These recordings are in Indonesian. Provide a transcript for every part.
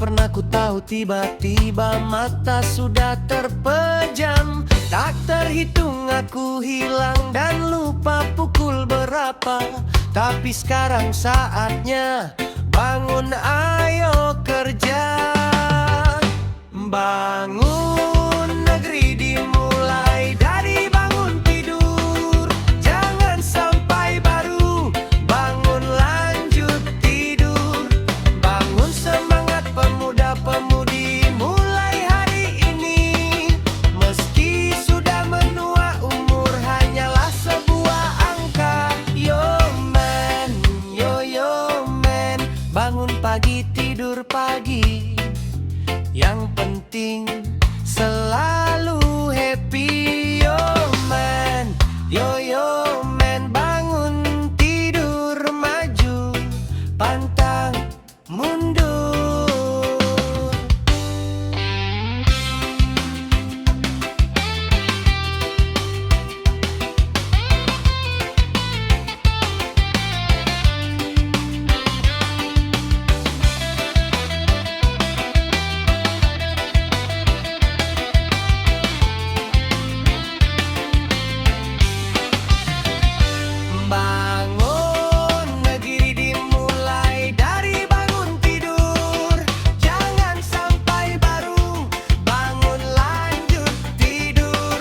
pernah ku tahu, tiba-tiba mata sudah terpejam. Tak terhitung aku hilang dan lupa pukul berapa. Tapi sekarang saatnya bangun, ayo kerja. Bangun negeri dimulai dari bangun tidur. Jangan sampai baru bangun lanjut tidur. Bangun semangat pemuda-pemudi mulai hari ini. Meski sudah menua umur hanyalah sebuah angka. Yo man, yo man. Bangun pagi tidur pagi. Yang penting selalu happy. Yo man, yo man. Bangun tidur maju, pantang mundur. Bangun negeri dimulai dari bangun tidur. Jangan sampai baru bangun lanjut tidur.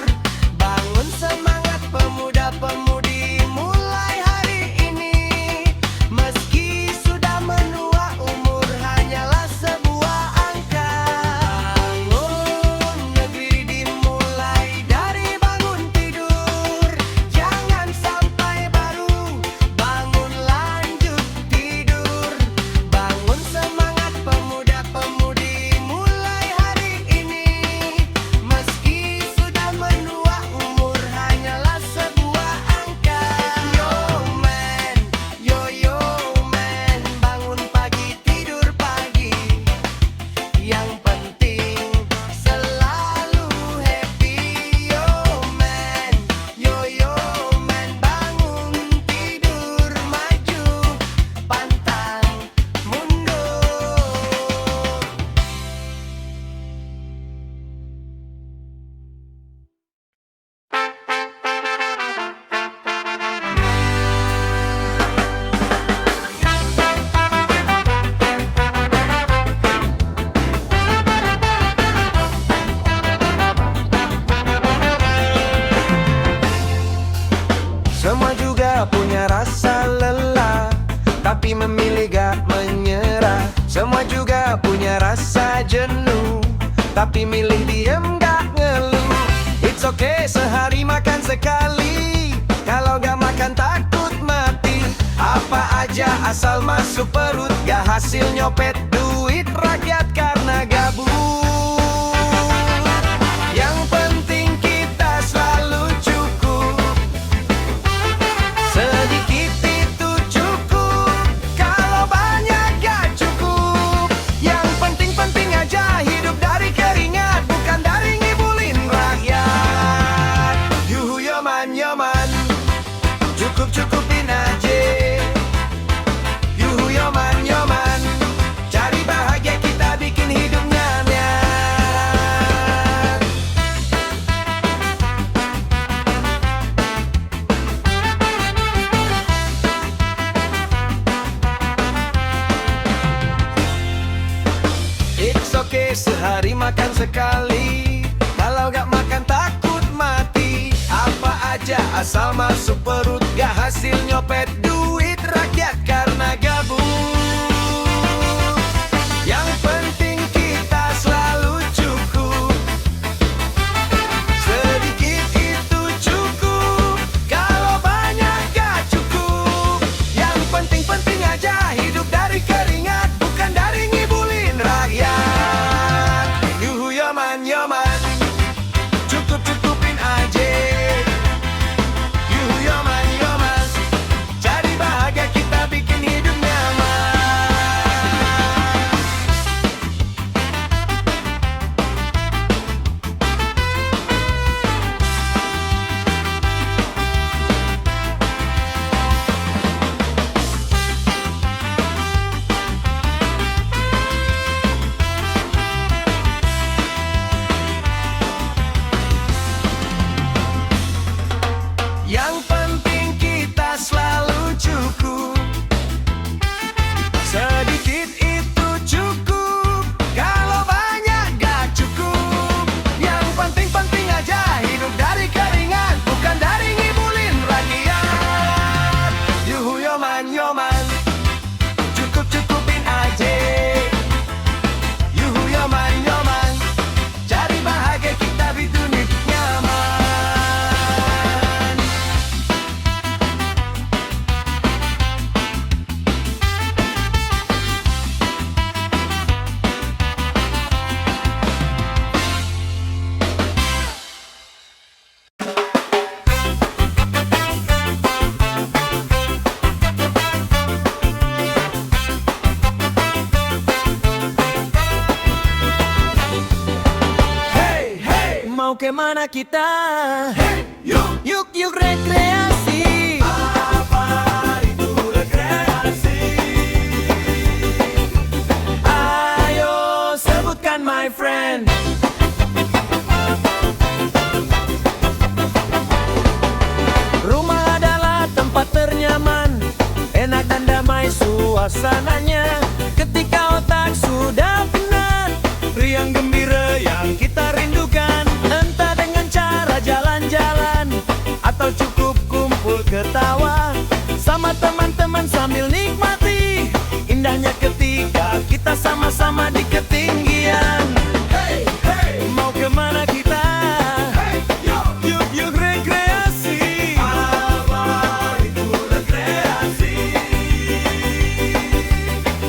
Bangun semangat pemuda-pemudi mulai hari ini. Meski sudah menua umur hanyalah sebuah angka. Bangun negeri dimulai dari bangun tidur. Jangan sampai baru bangun lanjut tidur. Bangun semangat pemuda-pemudi mulai hari ini. Meski sudah menua umur hanyalah sebuah angka. Yo man, yo man. Bangun pagi tidur pagi. Yang penting selalu happy. Yo man, yo man. Bangun tidur maju, pantang mundur. Semua juga punya rasa lelah, tapi memilih gak menyerah. Semua juga punya rasa jenuh, tapi milih diem gak ngeluh. It's okay sehari makan sekali, kalau gak makan takut mati. Apa aja asal masuk perut, gak hasil nyopet duit rakyat karena gabut. Yang penting kita selalu cukup. Sedikit itu cukup, kalau banyak gak cukup. Yang penting-penting aja hidup dari keringat, bukan dari ngibulin rakyat. Yuhu yoman, cukup-cukupin aja. Yuhu yoman, cari bahagia kita bikin hidup nyanyi. It's okay sehari makan sekali, kalau gak makan takut mati. Apa aja asal masuk perut, gak hasil nyopet duit rakyat karena gabut. Yang penting kita selalu cukup. Sedikit itu cukup, kalau banyak gak cukup. Yang penting-penting aja hidup dari keringat, bukan dari ngibulin rakyat. Yuhu yoman, cukup-cukupin aja. Yuhu yoman, cari bahagia kita bikin hidup nyaman. Mau kemana kita? Hey, yuk rekreasi. Apa itu rekreasi? Ayo sebutkan my friend. Rumah adalah tempat ternyaman, enak dan damai suasananya. Ketika otak sudah penat, riang gembira yang kita rindukan. Entah dengan cara jalan-jalan atau cukup kumpul ketawa sama teman-teman sambil nikmati indahnya ketika kita sama-sama di ketinggian. Hey, hey. Mau kemana kita? Hey, yuk rekreasi. Apa itu rekreasi?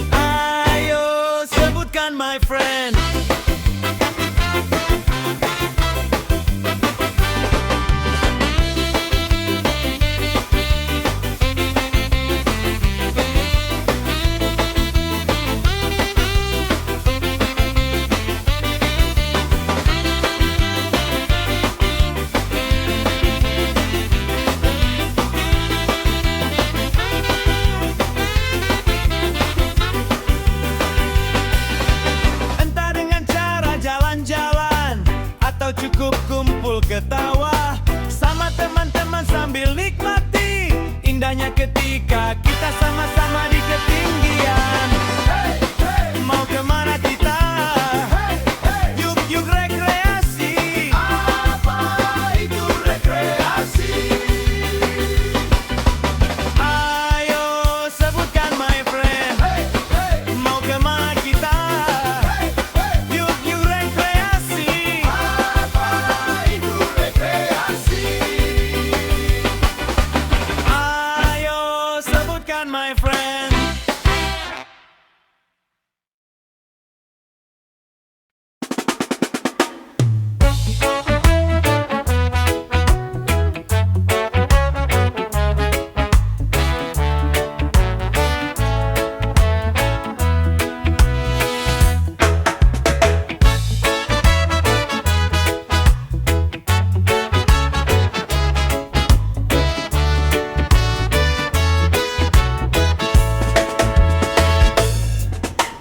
Ayo sebutkan my friend. Cukup kumpul ketawa sama teman-teman sambil nikmati indahnya ketika kita sama-sama di ketinggian. Hey, hey. Mau kemana kita? Hey, hey. Yuk rekreasi. Apa itu rekreasi? Ayo sebutkan my friend. Hey, hey. Mau kemana kita? Hey, hey. Yuk rekreasi. My friend.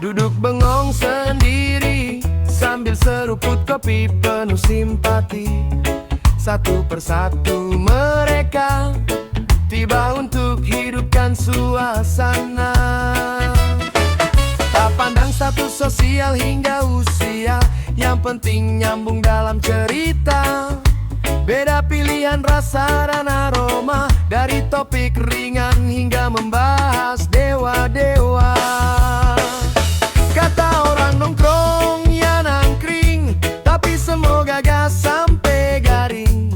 Duduk bengong sendiri sambil seruput kopi penuh simpati. Satu persatu mereka tiba untuk hidupkan suasana. Tak pandang status sosial hingga usia, yang penting nyambung dalam cerita. Beda pilihan rasa dan aroma, dari topik ringan hingga membahas dewa-dewa. Kata orang nongkrong ya nangkring, tapi semua gagas sampai garing.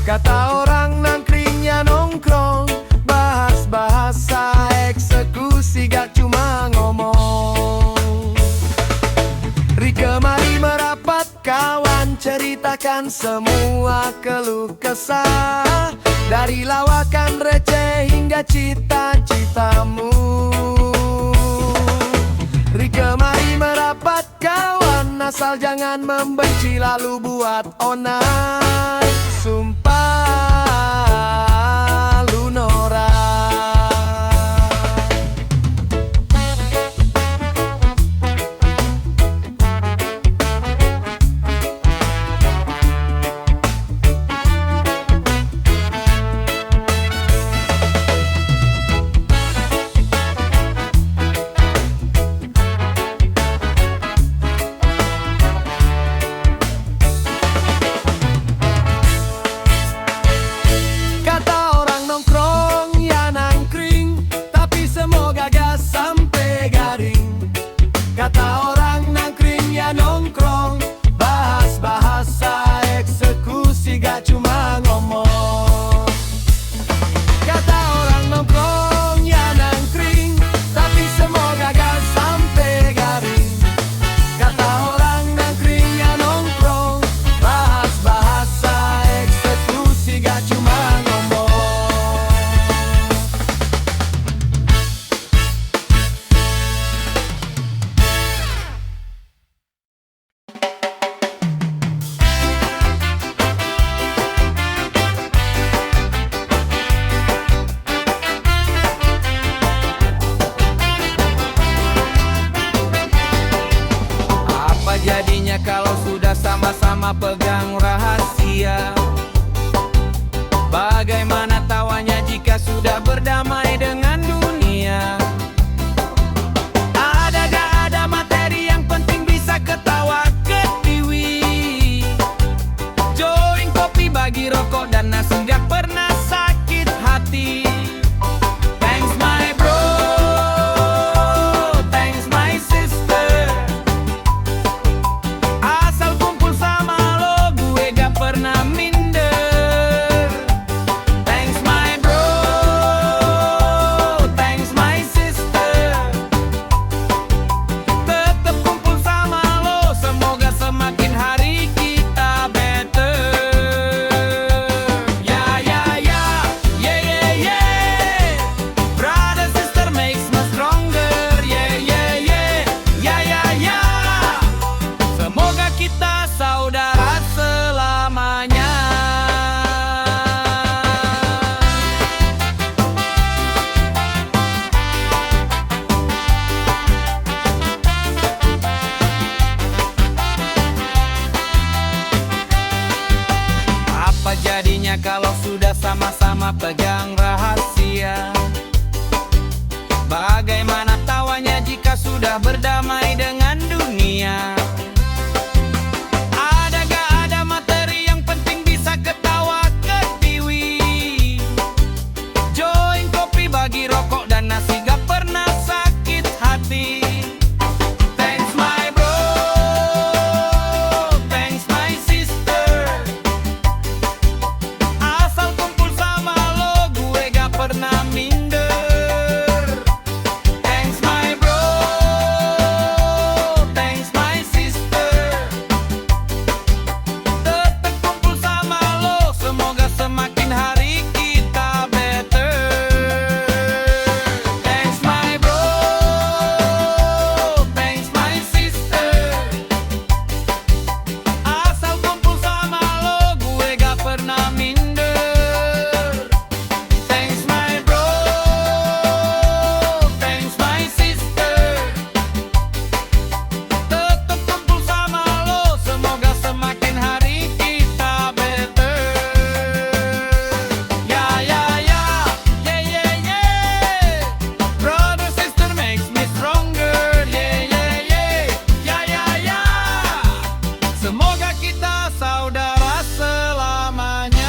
Kata orang nangkring ya nongkrong, bahas bahasa eksekusi gak cuma ngomong. Rike mari merapat kawan, ceritakan semua keluh kesah, dari lawakan receh hingga cita-citamu. Rike mari merapat kawan, asal jangan membenci lalu buat onar. Sumpah Lunora. kalau sudah sama-sama pegang rahasia? Bagaimana tawanya jika sudah berdamai dengan dunia? Ada materi yang penting bisa ketawa ketiwi. Join kopi, bagi rokok dan nasi, gak pernah sakit hati. Thanks my bro, thanks my sister. Asal kumpul sama lo, gue gak pernah minder. Thanks my bro, thanks my sister. Tetep kumpul sama lo, semoga semakin hari kita better. Ya ya ya, yeah yeah yeah. Brother sister makes me stronger. Yeah yeah yeah, ya ya ya. Semoga kita saudara selamanya. Apa jadinya kalau sudah sama-sama pegang rahasia? Bagaimana tawanya jika sudah berdamai dengan dunia? Ada gak ada materi yang penting bisa ketawa ketiwi. Join kopi, bagi rokok dan nasi, gak pernah sakit hati. Thanks my bro, thanks my sister. Asal kumpul sama lo, gue gak pernah minder. Thanks my bro, thanks my sister. Tetep kumpul sama lo, semoga semakin hari kita better. Thanks my bro, thanks my sister. Asal kumpul sama lo, gue gak pernah minder. Thanks my bro, thanks my sister. Tetep kumpul sama lo, semoga semakin hari kita better. Ya ya ya, yeah yeah yeah. Brother sister makes me stronger. Yeah yeah yeah, ya ya ya. Semoga kita saudara selamanya.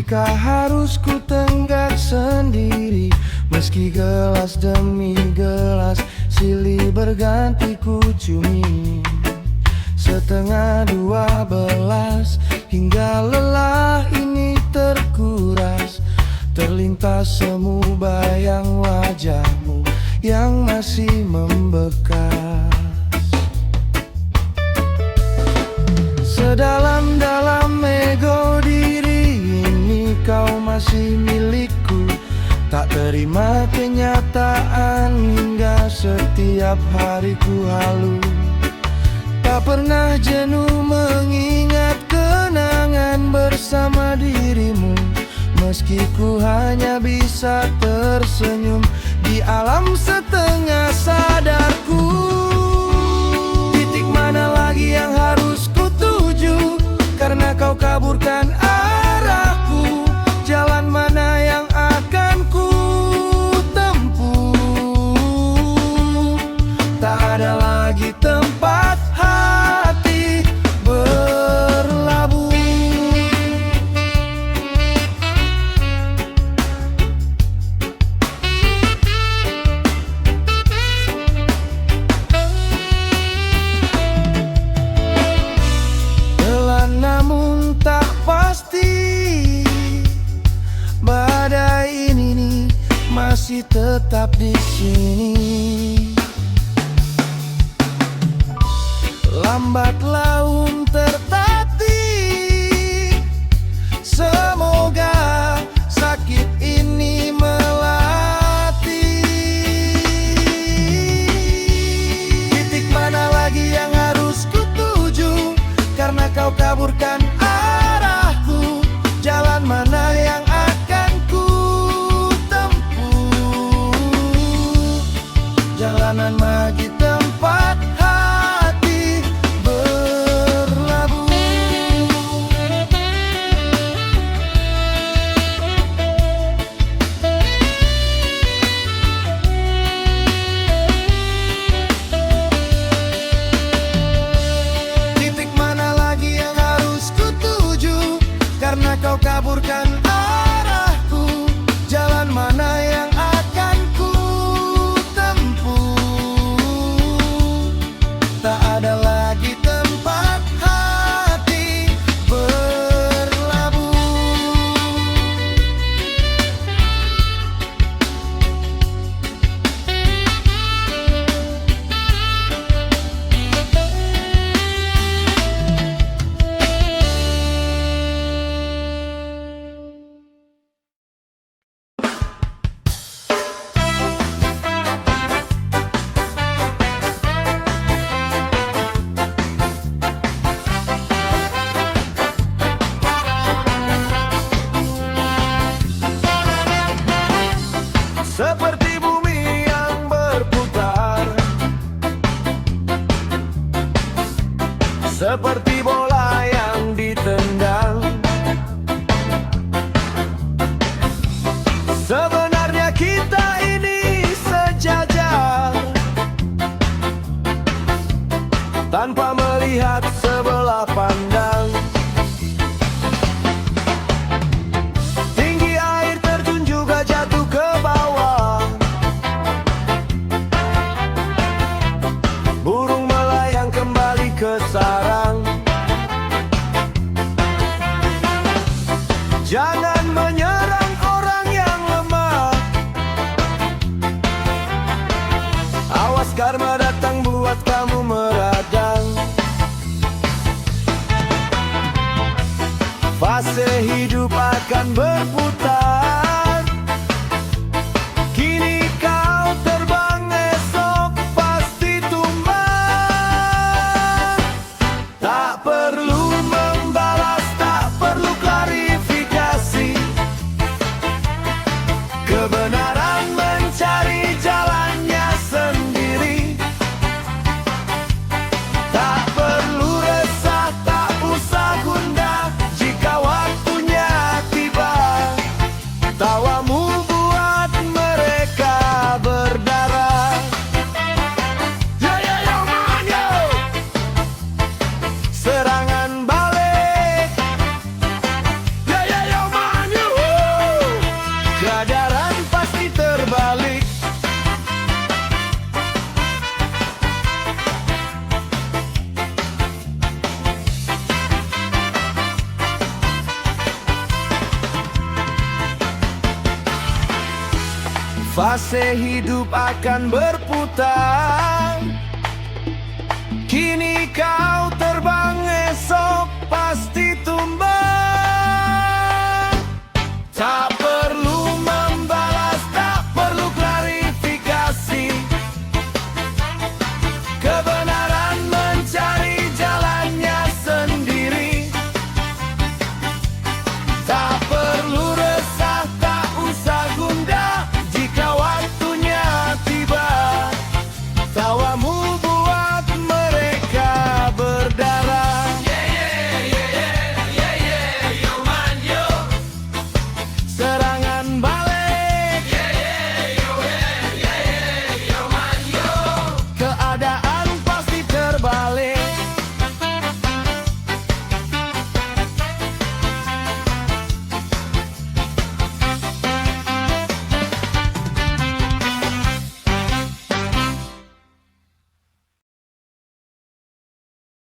Ketika harus ku tenggak sendiri, meski gelas demi gelas silih berganti ku cumi. Setengah 12 hingga lelah ini terkuras, terlintas semu bayang wajahmu yang masih membekas. Sedalam-dalam ego diri ini kau masih milikku. Tak terima kenyataan hingga setiap hariku halu. Tak pernah jenuh mengingat kenangan bersama dirimu, meski ku hanya bisa tersenyum di alam setengah sadarku. Titik mana lagi yang harus ku tuju, karena kau kaburkan arahku. Jalan mana yang akan ku tempuh? Tak ada lagi tempat hati berlabuh. Telah namun tak pasti, badai ini nih masih tetap di sini. Lambat laun tertatih, semoga sakit ini melatih. Titik mana lagi yang harus ku tuju, karena kau kaburkan arahku. Jalan mana yang akan ku tempuh? Jalanan bagi tempat hati berlabuh. Titik mana lagi yang harus ku tuju, karena kau kaburkan arahku. Jalan mana yang akan ku tempuh? Tak ada lagi tempat hati berlabuh. Seperti bumi yang berputar, seperti bola yang ditendang. Sebenarnya kita ini sejajar, tanpa melihat sebelah pandang. Tinggi air terjun juga jatuh ke bawah. Burung melayang kembali ke sarang. Jangan menyerang orang yang lemah. Awas karma datang buat kamu meradang. Fase hidup akan berputar. Kini kau terbang, esok pasti tumbang. Tak perlu membalas, tak perlu klarifikasi. Kebenaran mencari jalannya sendiri. Tak perlu resah, tak usah gundah. Jika waktunya tiba, tawamu buat mereka berdarah. Yo yo yo man yo, serangan balik. Yo yo yo man yo. Keadaan pasti terbalik. Fase hidup akan berputar. Kini kau terbang, esok pasti tumbang. Tak